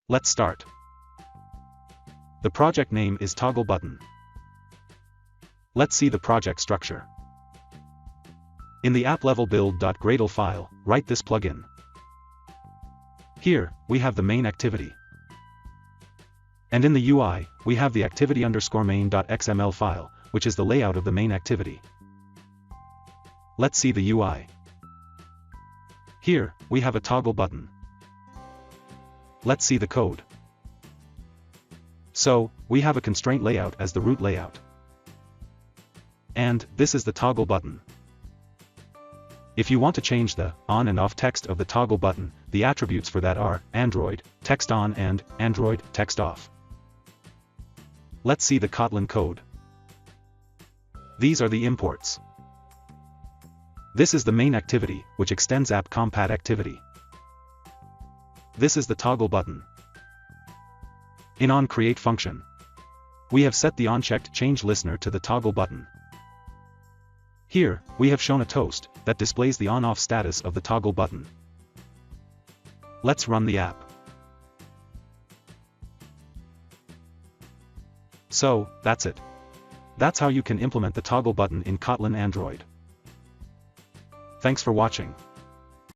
Let's start. The project name is Toggle Button. Let's see the project structure. In the app-level build.gradle file, write this plugin. Here, we have the main activity. And in the UI, we have the activity_main.xml file, which is the layout of the main activity. Let's see the UI. Here, we have a toggle button. Let's see the code. So, we have a constraint layout as the root layout. And, this is the toggle button. If you want to change the on and off text of the toggle button, the attributes for that are Android, text on and Android, text off. Let's see the Kotlin code. These are the imports. This is the main activity, which extends app compat activity. This is the toggle button. In onCreate function, we have set the onChecked change listener to the toggle button. Here, we have shown a toast that displays the on-off status of the toggle button. Let's run the app. So, that's it. That's how you can implement the toggle button in Kotlin Android. Thanks for watching.